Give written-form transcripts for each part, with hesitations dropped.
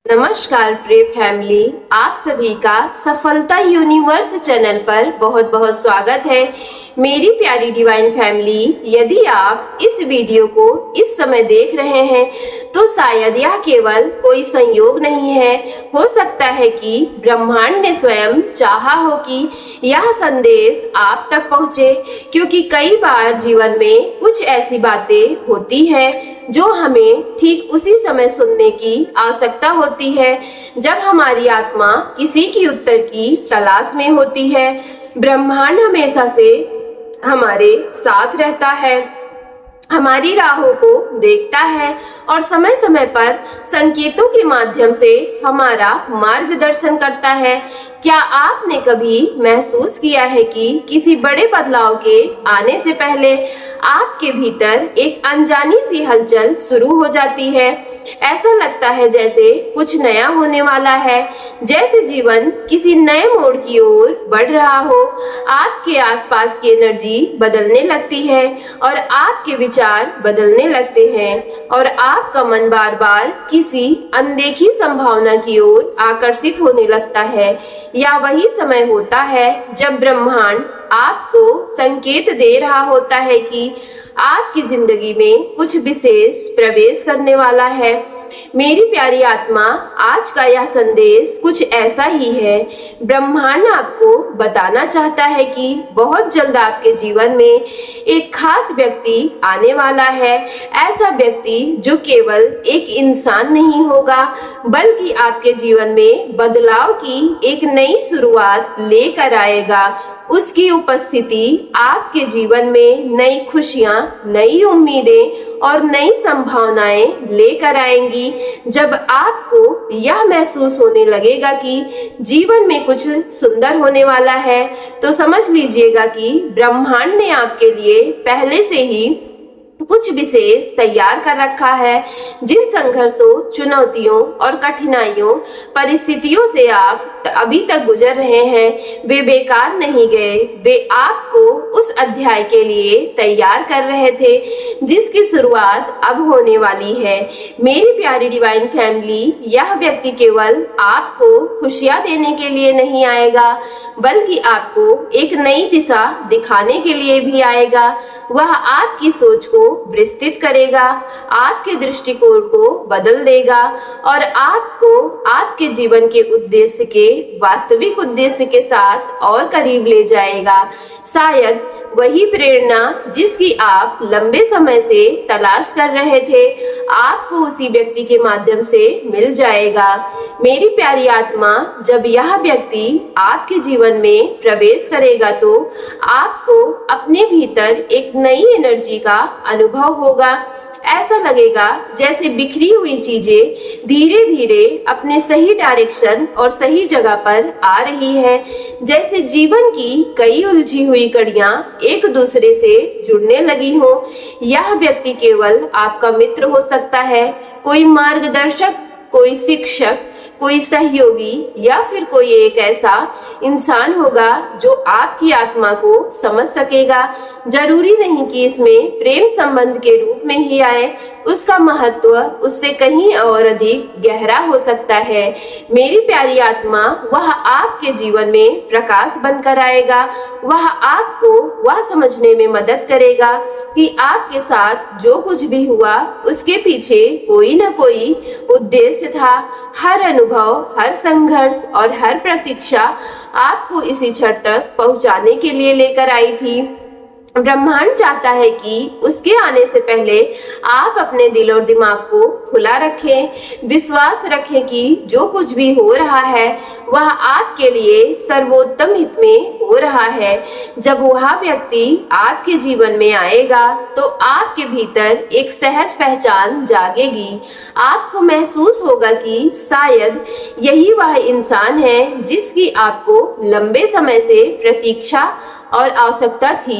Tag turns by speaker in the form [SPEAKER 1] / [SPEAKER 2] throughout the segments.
[SPEAKER 1] नमस्कार प्रिय फैमिली, आप सभी का सफलता यूनिवर्स चैनल पर बहुत बहुत स्वागत है। मेरी प्यारी डिवाइन फैमिली, यदि आप इस वीडियो को इस समय देख रहे हैं तो शायद यह केवल कोई संयोग नहीं है। हो सकता है कि ब्रह्मांड ने स्वयं चाहा हो कि यह संदेश आप तक पहुंचे, क्योंकि कई बार जीवन में कुछ ऐसी बातें होती हैं जो हमें ठीक उसी समय सुनने की आवश्यकता होती है जब हमारी आत्मा किसी की उत्तर की तलाश में होती है। ब्रह्मांड हमेशा से हमारे साथ रहता है, हमारी राहों को देखता है और समय समय पर संकेतों के माध्यम से हमारा मार्गदर्शन करता है। क्या आपने कभी महसूस किया है कि किसी बड़े बदलाव के आने से पहले आपके भीतर एक अनजानी सी हलचल शुरू हो जाती है? ऐसा लगता है जैसे कुछ नया होने वाला है, जैसे जीवन किसी नए मोड़ की ओर बढ़ रहा हो। आपके आसपास की एनर्जी बदलने लगती है और आपके विचार बदलने लगते हैं और आपका मन बार बार किसी अनदेखी संभावना की ओर आकर्षित होने लगता है। या वही समय होता है जब ब्रह्मांड आपको संकेत दे रहा होता है कि आपकी जिंदगी में कुछ विशेष प्रवेश करने वाला है। मेरी प्यारी आत्मा, आज का यह संदेश कुछ ऐसा ही है। ब्रह्मांड आपको बताना चाहता है कि बहुत जल्द आपके जीवन में एक खास व्यक्ति आने वाला है। ऐसा व्यक्ति जो केवल एक इंसान नहीं होगा, बल्कि आपके जीवन में बदलाव की एक नई शुरुआत लेकर आएगा। उसकी उपस्थिति आपके जीवन में नई खुशियां, नई उम्मीदें और नई संभावनाएं लेकर आएंगी। जब आपको यह महसूस होने लगेगा कि जीवन में कुछ सुंदर होने वाला है, तो समझ लीजिएगा कि ब्रह्मांड ने आपके लिए पहले से ही कुछ विशेष तैयार कर रखा है। जिन संघर्षों, चुनौतियों और कठिनाइयों, परिस्थितियों से आप अभी तक गुजर रहे हैं, वे बेकार नहीं गए। वे आपको उस अध्याय के लिए तैयार कर रहे थे जिसकी शुरुआत अब होने वाली है। मेरी प्यारी डिवाइन फैमिली, यह व्यक्ति केवल आपको खुशियां देने के लिए नहीं आएगा, बल्कि आपको एक नई दिशा दिखाने के लिए भी आएगा। वह आपकी सोच को विस्तृत करेगा, आपके दृष्टिकोण को बदल देगा और आपको आपके जीवन के उद्देश्य के वास्तविक उद्देश्य के साथ और करीब ले जाएगा। शायद वही प्रेरणा जिसकी आप लंबे समय से तलाश कर रहे थे, आपको उसी व्यक्ति के माध्यम से मिल जाएगा। मेरी प्यारी आत्मा, जब यह व्यक्ति आपके जीवन में प्रवेश करेगा तो आपको अपने भीतर एक नई एनर्जी का अनुभव होगा। ऐसा लगेगा जैसे बिखरी हुई चीजें धीरे धीरे अपने सही डायरेक्शन और सही जगह पर आ रही है। जैसे जीवन की कई उलझी हुई कड़ियां एक दूसरे से जुड़ने लगी हो। यह व्यक्ति केवल आपका मित्र हो सकता है, कोई मार्गदर्शक, कोई शिक्षक, कोई सहयोगी या फिर कोई एक ऐसा इंसान होगा जो आपकी आत्मा को समझ सकेगा। जरूरी नहीं कि इसमें प्रेम संबंध के रूप में ही आए, उसका महत्व उससे कहीं और अधिक गहरा हो सकता है। मेरी प्यारी आत्मा, वह आपके जीवन में प्रकाश बनकर आएगा। वह आपको वह समझने में मदद करेगा कि आपके साथ जो कुछ भी हुआ उसके पीछे कोई न कोई उद्देश्य था। हर अनुभव, हर संघर्ष और हर प्रतीक्षा आपको इसी क्षण तक पहुंचाने के लिए लेकर आई थी। ब्रह्मांड चाहता है कि उसके आने से पहले आप अपने दिल और दिमाग को खुला रखें, विश्वास रखें कि जो कुछ भी हो रहा है वह आपके लिए सर्वोत्तम हित में हो रहा है। जब वह व्यक्ति आपके जीवन में आएगा तो आपके भीतर एक सहज पहचान जागेगी। आपको महसूस होगा कि शायद यही वह इंसान है जिसकी आपको लंबे समय से प्रतीक्षा और आवश्यकता थी।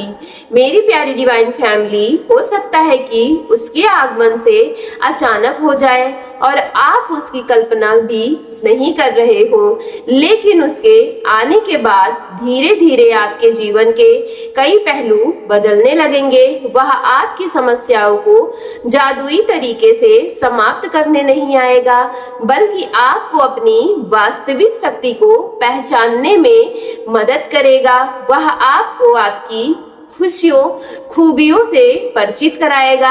[SPEAKER 1] मेरी प्यारी डिवाइन फैमिली, हो सकता है कि उसके आगमन से अचानक हो जाए और आप उसकी कल्पना भी नहीं कर रहे हो, लेकिन उसके आने के बाद धीरे धीरे आपके जीवन के कई पहलू बदलने लगेंगे। वह आपकी समस्याओं को जादुई तरीके से समाप्त करने नहीं आएगा, बल्कि आपको अपनी वास्तविक शक्ति को पहचानने में मदद करेगा। वह आपको आपकी खुशियों खूबियों से परिचित कराएगा,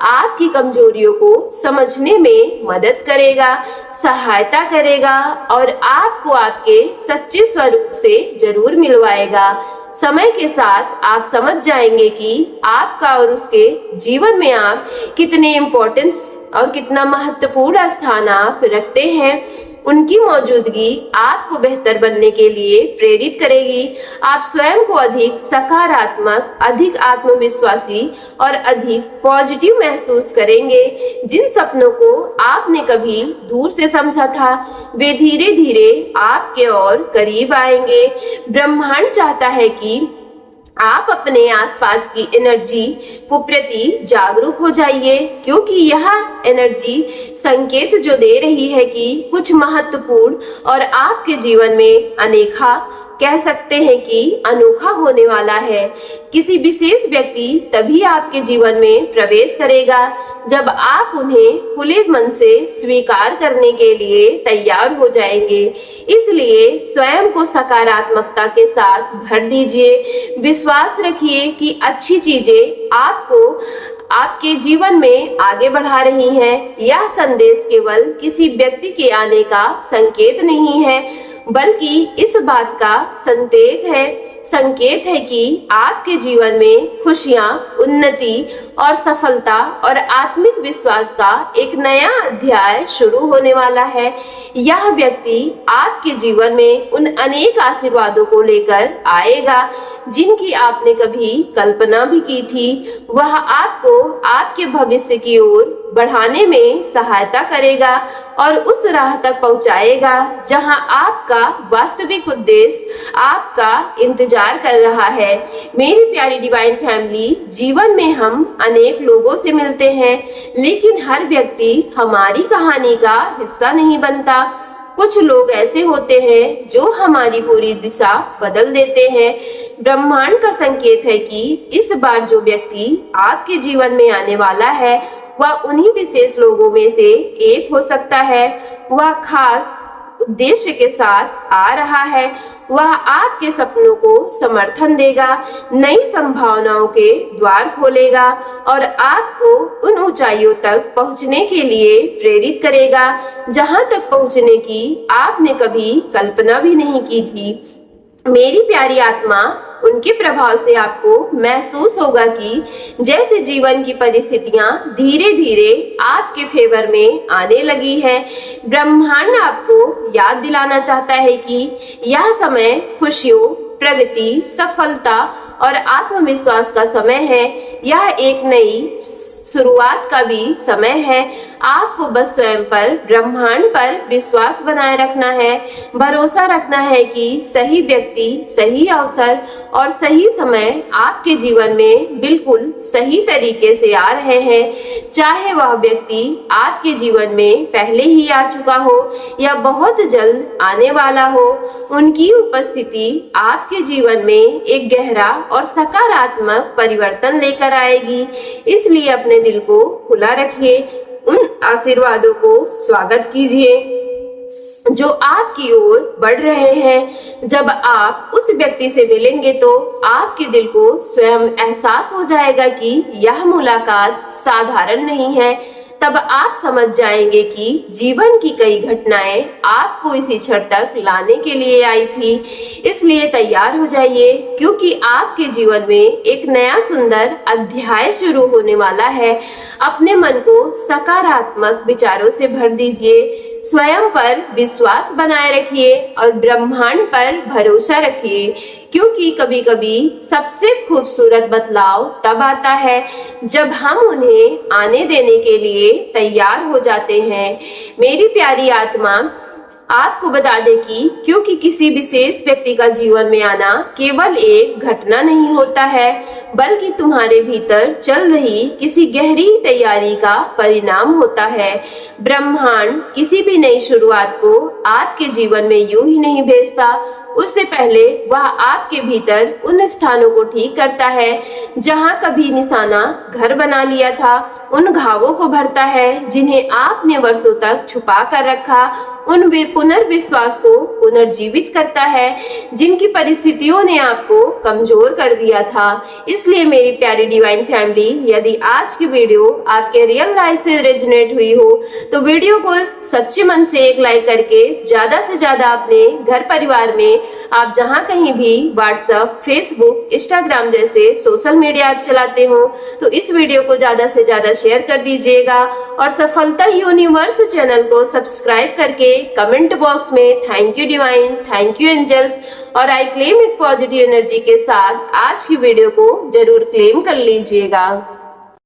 [SPEAKER 1] आपकी कमजोरियों को समझने में मदद करेगा, सहायता करेगा और आपको आपके सच्चे स्वरूप से जरूर मिलवाएगा। समय के साथ आप समझ जाएंगे कि आपका और उसके जीवन में आप कितने इम्पोर्टेंस और कितना महत्वपूर्ण स्थान आप रखते हैं। उनकी मौजूदगी आपको बेहतर बनने के लिए प्रेरित करेगी। आप स्वयं को अधिक सकारात्मक, अधिक आत्मविश्वासी और अधिक पॉजिटिव महसूस करेंगे। जिन सपनों को आपने कभी दूर से समझा था, वे धीरे धीरे आपके और करीब आएंगे। ब्रह्मांड चाहता है कि आप अपने आसपास की एनर्जी को प्रति जागरूक हो जाइए, क्योंकि यह एनर्जी संकेत जो दे रही है कि कुछ महत्वपूर्ण और आपके जीवन में अनेका, कह सकते हैं कि अनोखा होने वाला है। किसी विशेष व्यक्ति तभी आपके जीवन में प्रवेश करेगा जब आप उन्हें खुले मन से स्वीकार करने के लिए तैयार हो जाएंगे। इसलिए स्वयं को सकारात्मकता के साथ भर दीजिए। विश्वास रखिए कि अच्छी चीजें आपको आपके जीवन में आगे बढ़ा रही हैं। यह संदेश केवल किसी व्यक्ति के आने का संकेत नहीं है, बल्कि इस बात का संकेत है कि आपके जीवन में खुशियां, उन्नति और सफलता और आत्मिक विश्वास का एक नया अध्याय शुरू होने वाला है। यह व्यक्ति आपके जीवन में उन अनेक आशीर्वादों को लेकर आएगा जिनकी आपने कभी कल्पना भी की थी। वह आपको आपके भविष्य की ओर बढ़ाने में सहायता करेगा और उस राह तक पहुंचाएगा जहां आपका वास्तविक उद्देश्य आपका इंतजार कर रहा है। मेरी प्यारी डिवाइन फैमिली, जीवन में हम अनेक लोगों से मिलते हैं, लेकिन हर व्यक्ति हमारी कहानी का हिस्सा नहीं बनता। कुछ लोग ऐसे होते हैं जो हमारी पूरी दिशा बदल देते हैं। ब्रह्मांड का संकेत है कि इस बार जो व्यक्ति आपके जीवन में आने वाला है, वह उन्हीं विशेष लोगों में से एक हो सकता है। वह खास उद्देश्य के साथ आ रहा है। वह आपके सपनों को समर्थन देगा, नई संभावनाओं के द्वार खोलेगा और आपको उन ऊंचाइयों तक पहुंचने के लिए प्रेरित करेगा जहां तक पहुंचने की आपने कभी कल्पना भी नहीं की थी। मेरी प्यारी आत्मा, उनके प्रभाव से आपको महसूस होगा कि जैसे जीवन की परिस्थितियां धीरे धीरे आपके फेवर में आने लगी है। ब्रह्मांड आपको याद दिलाना चाहता है कि यह समय खुशियों, प्रगति, सफलता और आत्मविश्वास का समय है। यह एक नई शुरुआत का भी समय है। आपको बस स्वयं पर, ब्रह्मांड पर विश्वास बनाए रखना है। भरोसा रखना है कि सही व्यक्ति, सही अवसर और सही समय आपके जीवन में बिल्कुल सही तरीके से आ रहे हैं। चाहे वह व्यक्ति आपके जीवन में पहले ही आ चुका हो या बहुत जल्द आने वाला हो, उनकी उपस्थिति आपके जीवन में एक गहरा और सकारात्मक परिवर्तन लेकर आएगी। इसलिए अपने दिल को खुला रखिए, उन आशीर्वादों को स्वागत कीजिए जो आपकी ओर बढ़ रहे हैं। जब आप उस व्यक्ति से मिलेंगे तो आपके दिल को स्वयं एहसास हो जाएगा कि यह मुलाकात साधारण नहीं है। तब आप समझ जाएंगे कि जीवन की कई घटनाएं आपको इसी क्षण तक लाने के लिए आई थी। इसलिए तैयार हो जाइए, क्योंकि आपके जीवन में एक नया सुंदर अध्याय शुरू होने वाला है। अपने मन को सकारात्मक विचारों से भर दीजिए, स्वयं पर विश्वास बनाए रखिए और ब्रह्मांड पर भरोसा रखिए, क्योंकि कभी कभी सबसे खूबसूरत बदलाव तब आता है जब हम उन्हें आने देने के लिए तैयार हो जाते हैं। मेरी प्यारी आत्मा, आपको बता दें कि क्योंकि किसी विशेष व्यक्ति का जीवन में आना केवल एक घटना नहीं होता है, बल्कि तुम्हारे भीतर चल रही किसी गहरी तैयारी का परिणाम होता है। ब्रह्मांड किसी भी नई शुरुआत को आपके जीवन में यूं ही नहीं भेजता, उससे पहले वह आपके भीतर उन स्थानों को ठीक करता है जहां कभी निशाना घर बना लिया था, उन घावों को भरता है जिन्हें आपने वर्षों तक छुपा कर रखा, उन पुनर्विश्वास को पुनर्जीवित करता है जिनकी परिस्थितियों ने आपको कमजोर कर दिया था। इसलिए मेरी प्यारी डिवाइन फैमिली, यदि आज की वीडियो आपके रियल लाइफ से रेजोनेट हुई हो तो वीडियो को सच्चे मन से एक लाइक करके ज्यादा से ज्यादा अपने घर परिवार में, आप जहां कहीं भी व्हाट्सएप, फेसबुक, इंस्टाग्राम जैसे सोशल मीडिया ऐप चलाते हो तो इस वीडियो को ज्यादा से ज्यादा शेयर कर दीजिएगा और सफलता यूनिवर्स चैनल को सब्सक्राइब करके कमेंट बॉक्स में thank you divine, thank you angels और I claim it positive energy के साथ आज की वीडियो को जरूर क्लेम कर लीजिएगा।